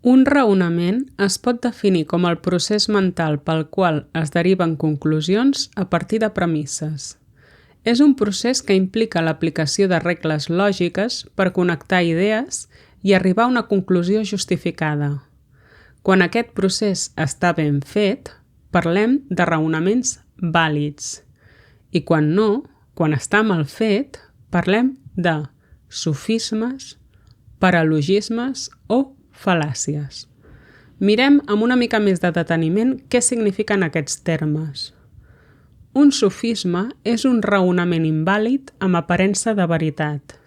Un raonament es pot definir com el procés mental pel qual es deriven conclusions a partir de premisses. És un procés que implica l'aplicació de regles lògiques per connectar idees i arribar a una conclusió justificada. Quan aquest procés està ben fet, parlem de raonaments vàlids. I quan no, quan està mal fet, parlem de sofismes, paralogismes o fal·làcies. Mirem amb una mica més de deteniment què signifiquen aquests termes. Un sofisme és un raonament invàlid amb aparença de veritat.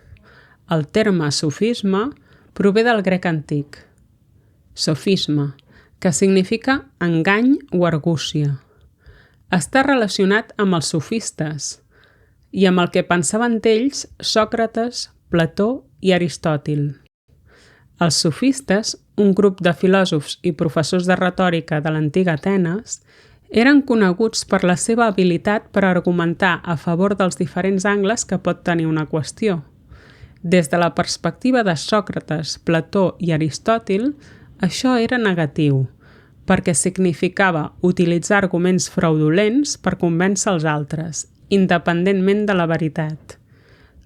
El terme sofisme prové del grec antic. Sofisme, que significa engany o argúcia. Està relacionat amb els sofistes i amb el que pensaven d'ells Sòcrates, Plató i Aristòtil. Els sofistes, un grup de filòsofs i professors de retòrica de l'antiga Atenes, eren coneguts per la seva habilitat per argumentar a favor dels diferents angles que pot tenir una qüestió. Des de la perspectiva de Sòcrates, Plató i Aristòtil, això era negatiu, perquè significava utilitzar arguments fraudulents per convèncer els altres, independentment de la veritat.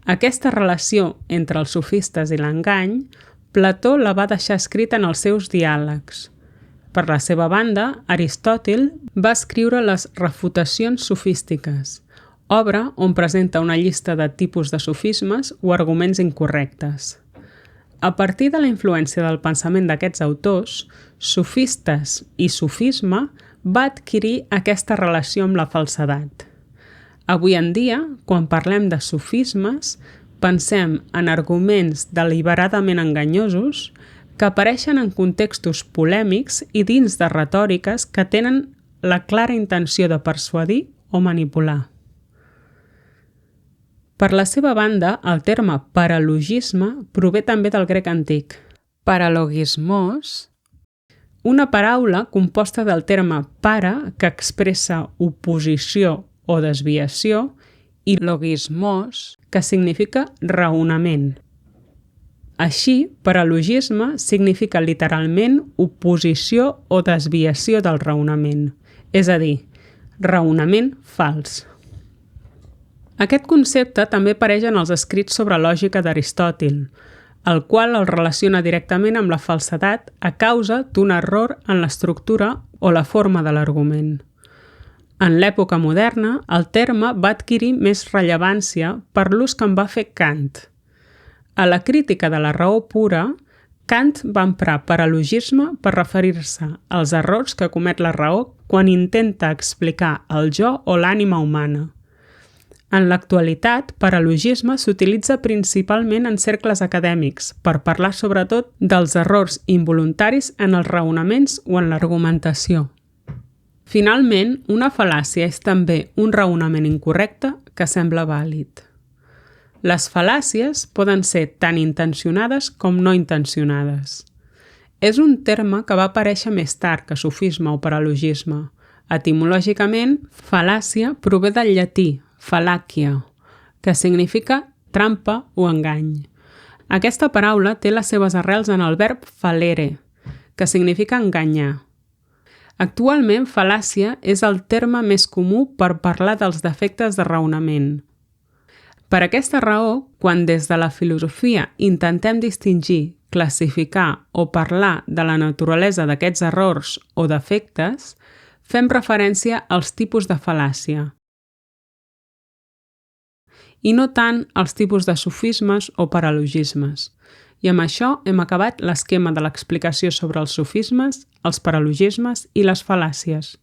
Aquesta relació entre els sofistes i l'engany, Plató la va deixar escrita en els seus diàlegs. Per la seva banda, Aristòtil va escriure les Refutacions sofístiques, obra on presenta una llista de tipus de sofismes o arguments incorrectes. A partir de la influència del pensament d'aquests autors, sofistes i sofisme va adquirir aquesta relació amb la falsedat. Avui en dia, quan parlem de sofismes, pensem en arguments deliberadament enganyosos que apareixen en contextos polèmics i dins de retòriques que tenen la clara intenció de persuadir o manipular. Per la seva banda, el terme paralogisme prové també del grec antic. Paralogismos, una paraula composta del terme para, que expressa oposició o desviació, i logismos, que significa raonament. Així, paralogisme significa literalment oposició o desviació del raonament, és a dir, raonament fals. Aquest concepte també apareix en els escrits sobre lògica d'Aristòtil, el qual el relaciona directament amb la falsedat a causa d'un error en l'estructura o la forma de l'argument. En l'època moderna, el terme va adquirir més rellevància per l'ús que en va fer Kant. A la crítica de la raó pura, Kant va emprar paralogisme per referir-se als errors que comet la raó quan intenta explicar el jo o l'ànima humana. En l'actualitat, paralogisme s'utilitza principalment en cercles acadèmics per parlar sobretot dels errors involuntaris en els raonaments o en l'argumentació. Finalment, una fal·làcia és també un raonament incorrecte que sembla vàlid. Les fal·làcies poden ser tant intencionades com no intencionades. És un terme que va aparèixer més tard que sofisme o paralogisme. Etimològicament, fal·làcia prové del llatí, fal·làquia, que significa trampa o engany. Aquesta paraula té les seves arrels en el verb fallere, que significa enganyar. Actualment, fal·làcia és el terme més comú per parlar dels defectes de raonament. Per aquesta raó, quan des de la filosofia intentem distingir, classificar o parlar de la naturalesa d'aquests errors o defectes, fem referència als tipus de fal·làcia. I no tant als tipus de sofismes o paralogismes. I amb això hem acabat l'esquema de l'explicació sobre els sofismes, els paralogismes i les fal·làcies.